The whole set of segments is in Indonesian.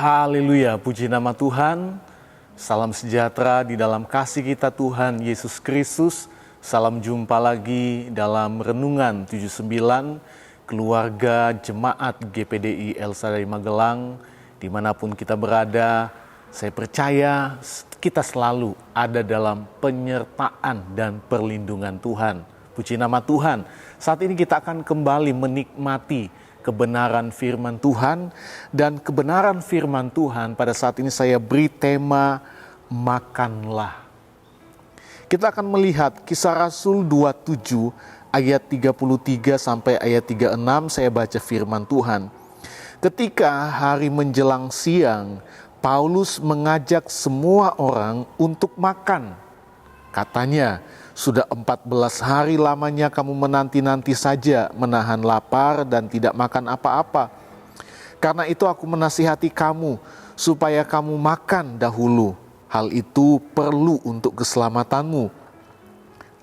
Haleluya, puji nama Tuhan. Salam sejahtera di dalam kasih kita Tuhan Yesus Kristus. Salam jumpa lagi dalam Renungan 79 keluarga jemaat GPDI El Shaddai Magelang. Dimanapun kita berada, saya percaya kita selalu ada dalam penyertaan dan perlindungan Tuhan. Puji nama Tuhan. Saat ini kita akan kembali menikmati kebenaran firman Tuhan, dan kebenaran firman Tuhan pada saat ini saya beri tema makanlah. Kita akan melihat Kisah Rasul 27 ayat 33 sampai ayat 36. Saya baca firman Tuhan. Ketika hari menjelang siang, Paulus mengajak semua orang untuk makan. Katanya, sudah 14 hari lamanya kamu menanti-nanti saja menahan lapar dan tidak makan apa-apa. Karena itu aku menasihati kamu supaya kamu makan dahulu. Hal itu perlu untuk keselamatanmu.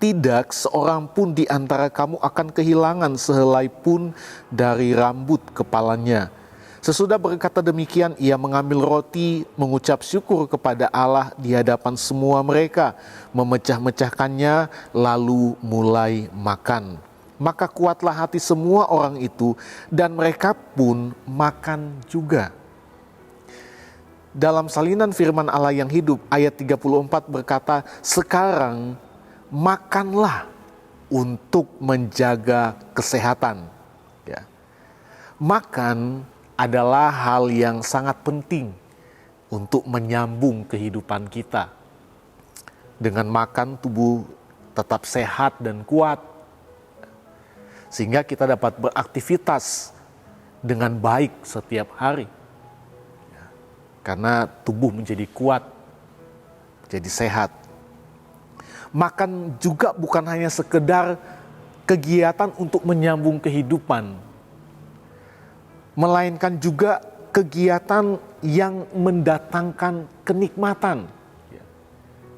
Tidak seorang pun di antara kamu akan kehilangan sehelai pun dari rambut kepalanya. Sesudah berkata demikian, ia mengambil roti, mengucap syukur kepada Allah di hadapan semua mereka, memecah-mecahkannya, lalu mulai makan. Maka kuatlah hati semua orang itu, dan mereka pun makan juga. Dalam salinan firman Allah yang hidup, ayat 34 berkata, sekarang makanlah untuk menjaga kesehatan. Ya. Makan adalah hal yang sangat penting untuk menyambung kehidupan kita. Dengan makan tubuh tetap sehat dan kuat, sehingga kita dapat beraktivitas dengan baik setiap hari. Karena tubuh menjadi kuat, jadi sehat. Makan juga bukan hanya sekedar kegiatan untuk menyambung kehidupan, melainkan juga kegiatan yang mendatangkan kenikmatan.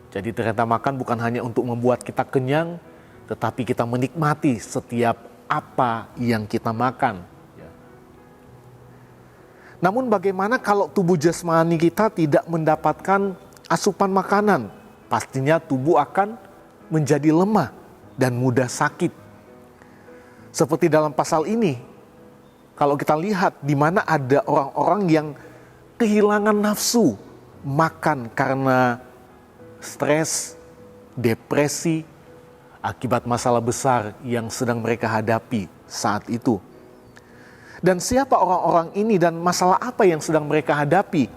Jadi ternyata makan bukan hanya untuk membuat kita kenyang, tetapi kita menikmati setiap apa yang kita makan. Namun bagaimana kalau tubuh jasmani kita tidak mendapatkan asupan makanan? Pastinya tubuh akan menjadi lemah dan mudah sakit. Seperti dalam pasal ini, kalau kita lihat di mana ada orang-orang yang kehilangan nafsu makan karena stres, depresi, akibat masalah besar yang sedang mereka hadapi saat itu. Dan siapa orang-orang ini dan masalah apa yang sedang mereka hadapi?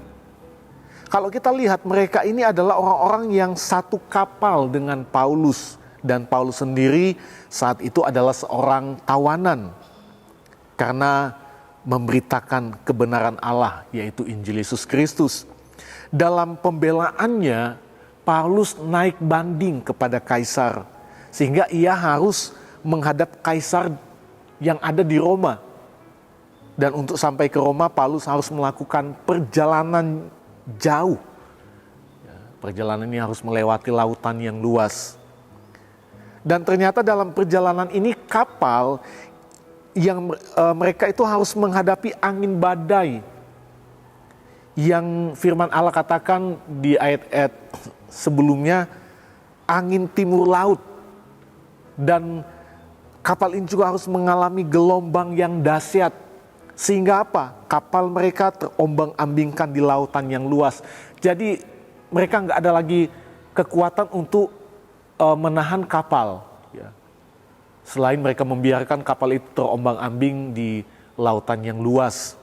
Kalau kita lihat, mereka ini adalah orang-orang yang satu kapal dengan Paulus. Dan Paulus sendiri saat itu adalah seorang tawanan karena memberitakan kebenaran Allah, yaitu Injil Yesus Kristus. Dalam pembelaannya, Paulus naik banding kepada Kaisar, sehingga ia harus menghadap Kaisar yang ada di Roma. Dan untuk sampai ke Roma, Paulus harus melakukan perjalanan jauh. Perjalanan ini harus melewati lautan yang luas. Dan ternyata dalam perjalanan ini kapal yang mereka itu harus menghadapi angin badai. Yang firman Allah katakan di ayat-ayat sebelumnya, angin timur laut. Dan kapal ini juga harus mengalami gelombang yang dahsyat. Sehingga apa? Kapal mereka terombang-ambingkan di lautan yang luas. Jadi mereka nggak ada lagi kekuatan untuk menahan kapal. Selain mereka membiarkan kapal itu terombang-ambing di lautan yang luas.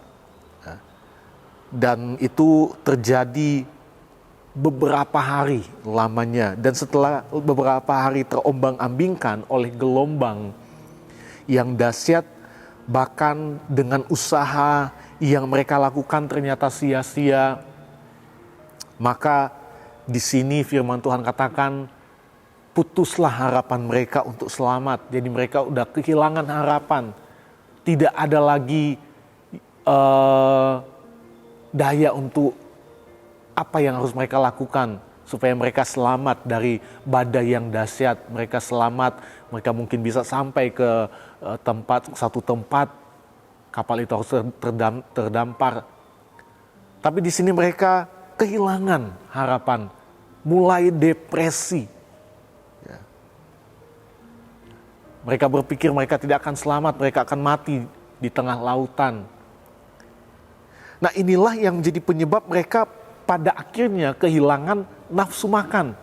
Dan itu terjadi beberapa hari lamanya. Dan setelah beberapa hari terombang-ambingkan oleh gelombang yang dahsyat, bahkan dengan usaha yang mereka lakukan ternyata sia-sia, Maka di sini firman Tuhan katakan, putuslah harapan mereka untuk selamat. Jadi mereka udah kehilangan harapan. Tidak ada lagi daya untuk apa yang harus mereka lakukan supaya mereka selamat dari badai yang dahsyat. Mereka selamat, mereka mungkin bisa sampai ke satu tempat, kapal itu harus terdampar. Tapi di sini mereka kehilangan harapan, mulai depresi. Ya. Mereka berpikir mereka tidak akan selamat, mereka akan mati di tengah lautan. Nah, inilah yang menjadi penyebab mereka pada akhirnya kehilangan nafsu makan.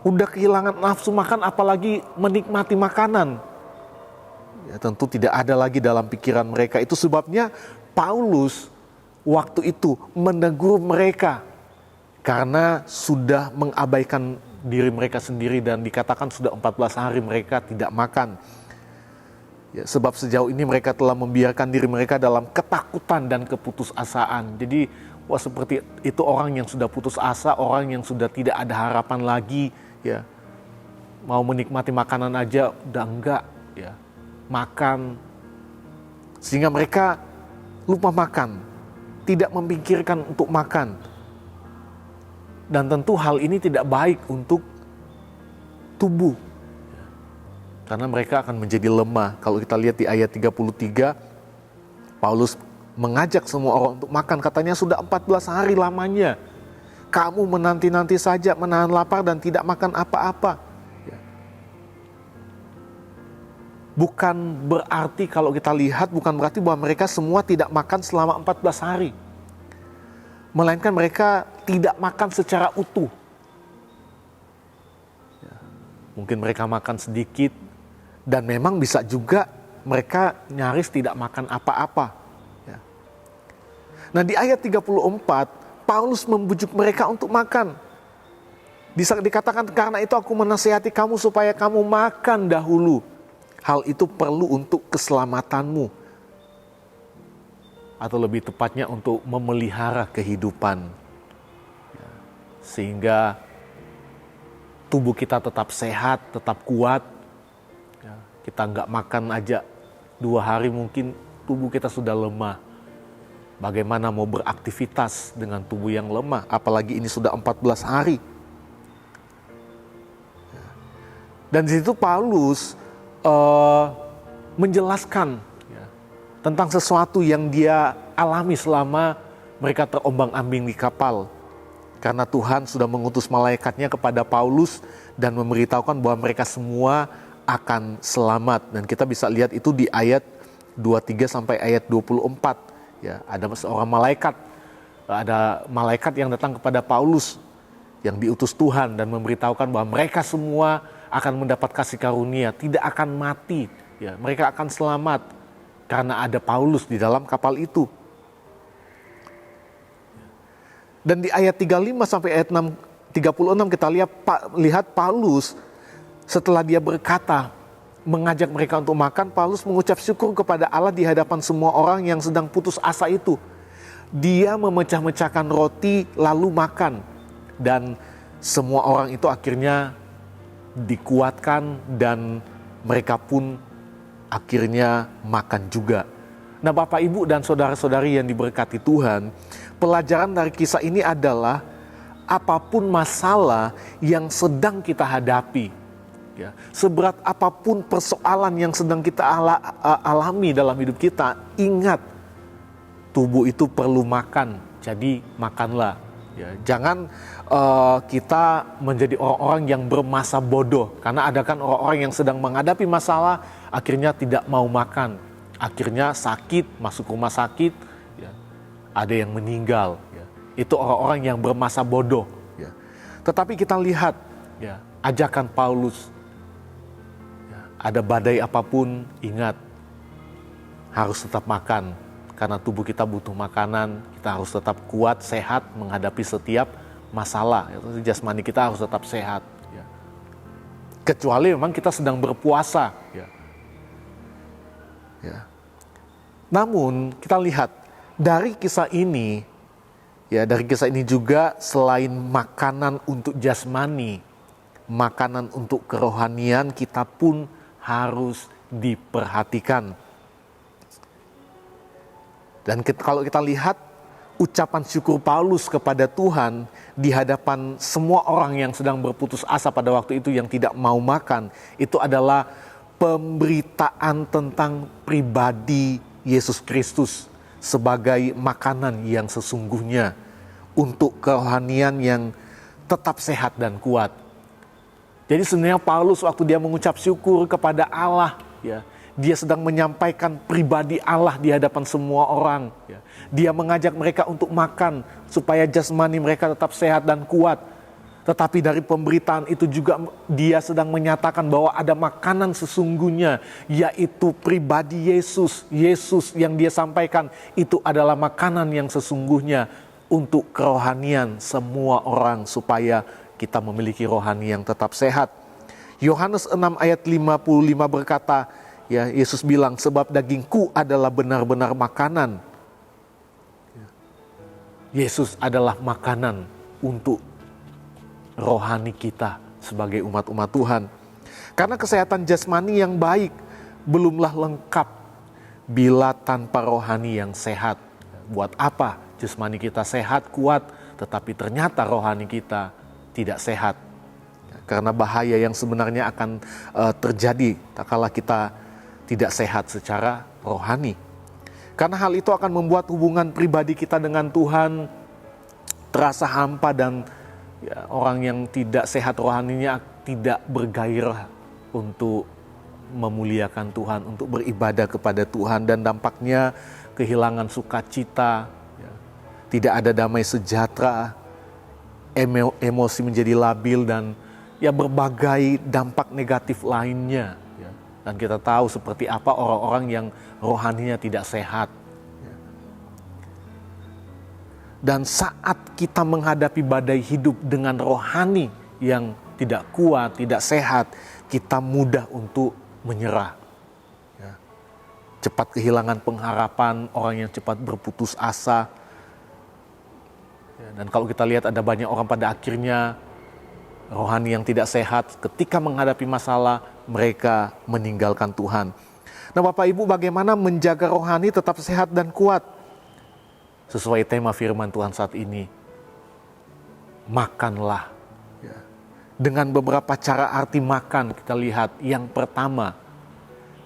Udah kehilangan nafsu makan, apalagi menikmati makanan. Ya, tentu tidak ada lagi dalam pikiran mereka. Itu sebabnya Paulus waktu itu menegur mereka karena sudah mengabaikan diri mereka sendiri dan dikatakan sudah 14 hari mereka tidak makan. Ya, sebab sejauh ini mereka telah membiarkan diri mereka dalam ketakutan dan keputusasaan. Jadi seperti itu orang yang sudah putus asa, orang yang sudah tidak ada harapan lagi, ya. Mau menikmati makanan aja udah enggak, ya. Makan. Sehingga mereka lupa makan, tidak memikirkan untuk makan. Dan tentu hal ini tidak baik untuk tubuh. Karena mereka akan menjadi lemah. Kalau kita lihat di ayat 33, Paulus mengajak semua orang untuk makan. Katanya sudah 14 hari lamanya. Kamu menanti-nanti saja, menahan lapar dan tidak makan apa-apa. Bukan berarti kalau kita lihat, bukan berarti bahwa mereka semua tidak makan selama 14 hari. Melainkan mereka tidak makan secara utuh. Mungkin mereka makan sedikit, dan memang bisa juga mereka nyaris tidak makan apa-apa. Ya. Nah, di ayat 34, Paulus membujuk mereka untuk makan. Dikatakan, karena itu aku menasihati kamu supaya kamu makan dahulu. Hal itu perlu untuk keselamatanmu. Atau lebih tepatnya untuk memelihara kehidupan. Ya. Sehingga tubuh kita tetap sehat, tetap kuat. Kita nggak makan aja 2 hari mungkin tubuh kita sudah lemah. Bagaimana mau beraktivitas dengan tubuh yang lemah, apalagi ini sudah 14 hari. Dan di situ Paulus menjelaskan tentang sesuatu yang dia alami selama mereka terombang-ambing di kapal. Karena Tuhan sudah mengutus malaikatnya kepada Paulus dan memberitahukan bahwa mereka semua akan selamat. Dan kita bisa lihat itu di ayat 23 sampai ayat 24. Ya, ada seorang malaikat. Ada malaikat yang datang kepada Paulus yang diutus Tuhan dan memberitahukan bahwa mereka semua akan mendapat kasih karunia, tidak akan mati. Ya, mereka akan selamat karena ada Paulus di dalam kapal itu. Dan di ayat 35 sampai ayat 36 kita lihat Paulus setelah dia berkata, mengajak mereka untuk makan, Paulus mengucap syukur kepada Allah di hadapan semua orang yang sedang putus asa itu. Dia memecah-mecahkan roti lalu makan. Dan semua orang itu akhirnya dikuatkan dan mereka pun akhirnya makan juga. Nah, Bapak, Ibu, dan saudara-saudari yang diberkati Tuhan, pelajaran dari kisah ini adalah apapun masalah yang sedang kita hadapi, ya, seberat apapun persoalan yang sedang kita alami dalam hidup kita, ingat, tubuh itu perlu makan, jadi makanlah. Ya, jangan kita menjadi orang-orang yang bermasa bodoh, karena ada kan orang-orang yang sedang menghadapi masalah, akhirnya tidak mau makan, akhirnya sakit, masuk rumah sakit, ya, ada yang meninggal. Ya. Itu orang-orang yang bermasa bodoh. Ya. Tetapi kita lihat, ya, ajakan Paulus, ada badai apapun, ingat, harus tetap makan. Karena tubuh kita butuh makanan, kita harus tetap kuat, sehat, menghadapi setiap masalah. Jasmani kita harus tetap sehat. Ya. Kecuali memang kita sedang berpuasa. Ya. Ya. Namun, kita lihat, dari kisah ini, Ya, dari kisah ini juga selain makanan untuk jasmani, makanan untuk kerohanian kita pun harus diperhatikan. Dan kalau kita lihat ucapan syukur Paulus kepada Tuhan di hadapan semua orang yang sedang berputus asa pada waktu itu yang tidak mau makan, itu adalah pemberitaan tentang pribadi Yesus Kristus sebagai makanan yang sesungguhnya untuk kerohanian yang tetap sehat dan kuat. Jadi sebenarnya Paulus waktu dia mengucap syukur kepada Allah, ya, dia sedang menyampaikan pribadi Allah di hadapan semua orang. Ya. Dia mengajak mereka untuk makan supaya jasmani mereka tetap sehat dan kuat. Tetapi dari pemberitaan itu juga dia sedang menyatakan bahwa ada makanan sesungguhnya, yaitu pribadi Yesus. Yesus yang dia sampaikan itu adalah makanan yang sesungguhnya untuk kerohanian semua orang supaya kita memiliki rohani yang tetap sehat. Yohanes 6 ayat 55 berkata, ya, Yesus bilang, sebab dagingku adalah benar-benar makanan. Yesus adalah makanan untuk rohani kita sebagai umat-umat Tuhan. Karena kesehatan jasmani yang baik belumlah lengkap bila tanpa rohani yang sehat. Buat apa jasmani kita sehat, kuat, tetapi ternyata rohani kita tidak sehat? Karena bahaya yang sebenarnya akan terjadi tatkala kita tidak sehat secara rohani. Karena hal itu akan membuat hubungan pribadi kita dengan Tuhan terasa hampa dan ya, orang yang tidak sehat rohaninya tidak bergairah untuk memuliakan Tuhan, untuk beribadah kepada Tuhan, dan dampaknya kehilangan sukacita, ya, tidak ada damai sejahtera, emosi menjadi labil, dan ya berbagai dampak negatif lainnya. Ya. Dan kita tahu seperti apa orang-orang yang rohaninya tidak sehat. Dan saat kita menghadapi badai hidup dengan rohani yang tidak kuat, tidak sehat, kita mudah untuk menyerah. Ya. Cepat kehilangan pengharapan, orang yang cepat berputus asa. Ya, dan kalau kita lihat ada banyak orang pada akhirnya rohani yang tidak sehat, ketika menghadapi masalah, mereka meninggalkan Tuhan. Nah, Bapak Ibu, bagaimana menjaga rohani tetap sehat dan kuat? Sesuai tema firman Tuhan saat ini, makanlah. Ya. Dengan beberapa cara arti makan kita lihat. Yang pertama,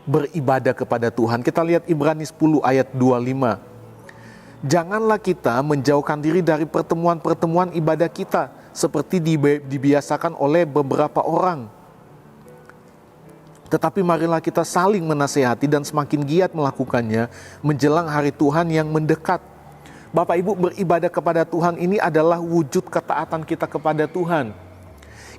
beribadah kepada Tuhan. Kita lihat Ibrani 10 ayat 25. Janganlah kita menjauhkan diri dari pertemuan-pertemuan ibadah kita seperti dibiasakan oleh beberapa orang. Tetapi marilah kita saling menasehati dan semakin giat melakukannya menjelang hari Tuhan yang mendekat. Bapak Ibu, beribadah kepada Tuhan ini adalah wujud ketaatan kita kepada Tuhan.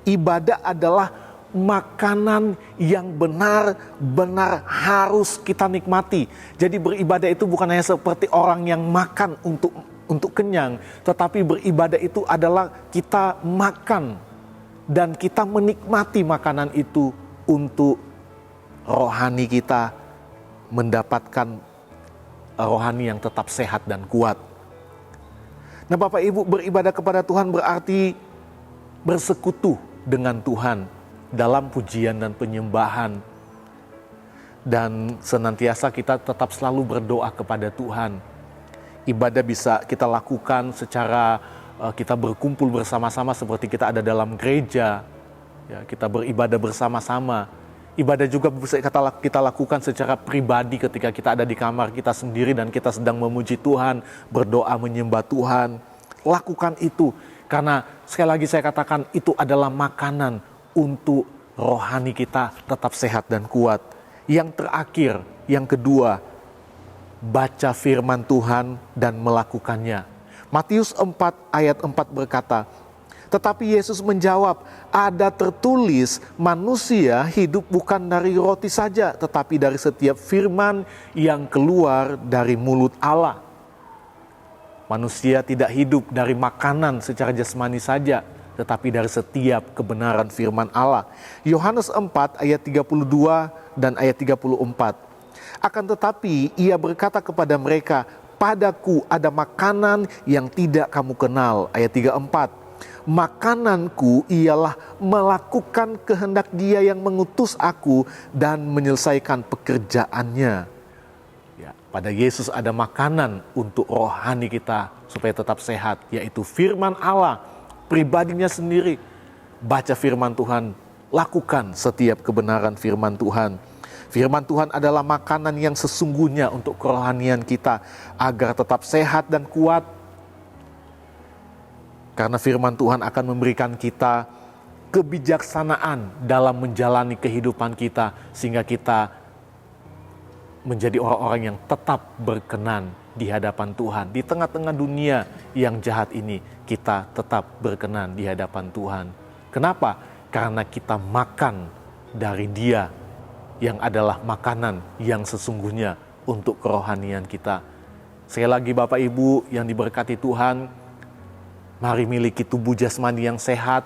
Ibadah adalah makanan yang benar-benar harus kita nikmati. Jadi beribadah itu bukan hanya seperti orang yang makan untuk kenyang, tetapi beribadah itu adalah kita makan dan kita menikmati makanan itu untuk rohani kita mendapatkan rohani yang tetap sehat dan kuat. Nah, Bapak Ibu, beribadah kepada Tuhan berarti bersekutu dengan Tuhan dalam pujian dan penyembahan. Dan senantiasa kita tetap selalu berdoa kepada Tuhan. Ibadah bisa kita lakukan secara kita berkumpul bersama-sama seperti kita ada dalam gereja. Ya, kita beribadah bersama-sama. Ibadah juga bisa kita lakukan secara pribadi ketika kita ada di kamar kita sendiri dan kita sedang memuji Tuhan, berdoa menyembah Tuhan. Lakukan itu, karena sekali lagi saya katakan itu adalah makanan untuk rohani kita tetap sehat dan kuat. Yang terakhir, yang kedua, baca firman Tuhan dan melakukannya. Matius 4 ayat 4 berkata, tetapi Yesus menjawab, ada tertulis manusia hidup bukan dari roti saja, tetapi dari setiap firman yang keluar dari mulut Allah. Manusia tidak hidup dari makanan secara jasmani saja, tetapi dari setiap kebenaran firman Allah. Yohanes 4 ayat 32 dan ayat 34. Akan tetapi ia berkata kepada mereka, padaku ada makanan yang tidak kamu kenal. Ayat 34, makananku ialah melakukan kehendak Dia yang mengutus aku dan menyelesaikan pekerjaannya. Ya, pada Yesus ada makanan untuk rohani kita supaya tetap sehat, yaitu firman Allah, pribadinya sendiri. Baca firman Tuhan, lakukan setiap kebenaran firman Tuhan. Firman Tuhan adalah makanan yang sesungguhnya untuk kerohanian kita agar tetap sehat dan kuat. Karena firman Tuhan akan memberikan kita kebijaksanaan dalam menjalani kehidupan kita sehingga kita menjadi orang-orang yang tetap berkenan di hadapan Tuhan. Di tengah-tengah dunia yang jahat ini, kita tetap berkenan di hadapan Tuhan. Kenapa? Karena kita makan dari Dia yang adalah makanan yang sesungguhnya untuk kerohanian kita. Sekali lagi Bapak Ibu yang diberkati Tuhan, mari miliki tubuh jasmani yang sehat,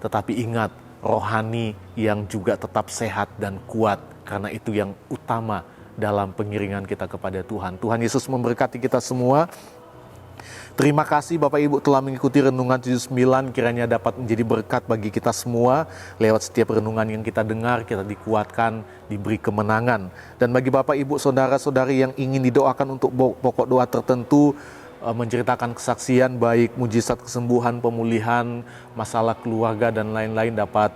tetapi ingat rohani yang juga tetap sehat dan kuat, karena itu yang utama dalam pengiringan kita kepada Tuhan. Tuhan Yesus memberkati kita semua. Terima kasih Bapak Ibu telah mengikuti Renungan 79, kiranya dapat menjadi berkat bagi kita semua. Lewat setiap renungan yang kita dengar, kita dikuatkan, diberi kemenangan. Dan bagi Bapak Ibu saudara-saudari yang ingin didoakan untuk pokok doa tertentu, menceritakan kesaksian baik mujizat kesembuhan, pemulihan, masalah keluarga dan lain-lain dapat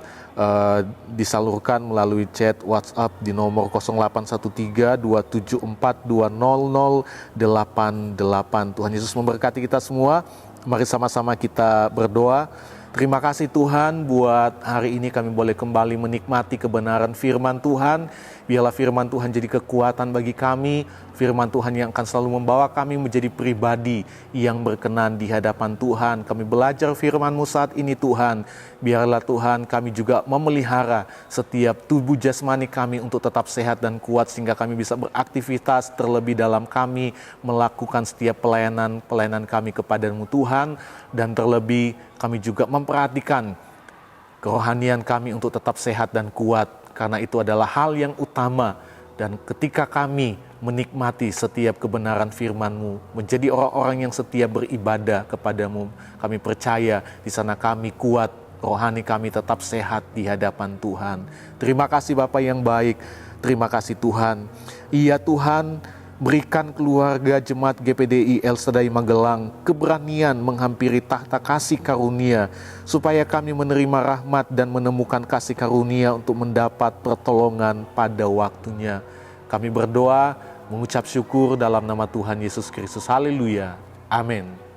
disalurkan melalui chat WhatsApp di nomor 0813-274-20088. Tuhan Yesus memberkati kita semua. Mari sama-sama kita berdoa. Terima kasih Tuhan buat hari ini kami boleh kembali menikmati kebenaran firman Tuhan. Biarlah firman Tuhan jadi kekuatan bagi kami. Firman Tuhan yang akan selalu membawa kami menjadi pribadi yang berkenan di hadapan Tuhan. Kami belajar firman-Mu saat ini Tuhan. Biarlah Tuhan kami juga memelihara setiap tubuh jasmani kami untuk tetap sehat dan kuat. Sehingga kami bisa beraktivitas terlebih dalam kami melakukan setiap pelayanan kami kepada-Mu Tuhan. Dan terlebih kami juga memperhatikan kerohanian kami untuk tetap sehat dan kuat. Karena itu adalah hal yang utama. Dan ketika kami menikmati setiap kebenaran firman-Mu, menjadi orang-orang yang setia beribadah kepada-Mu, kami percaya di sana kami kuat, rohani kami tetap sehat di hadapan Tuhan. Terima kasih Bapa yang baik, terima kasih Tuhan. Iya Tuhan, berikan keluarga Jemaat GPDI El Shaddai Magelang keberanian menghampiri tahta kasih karunia, supaya kami menerima rahmat dan menemukan kasih karunia untuk mendapat pertolongan pada waktunya. Kami berdoa, mengucap syukur dalam nama Tuhan Yesus Kristus. Haleluya. Amin.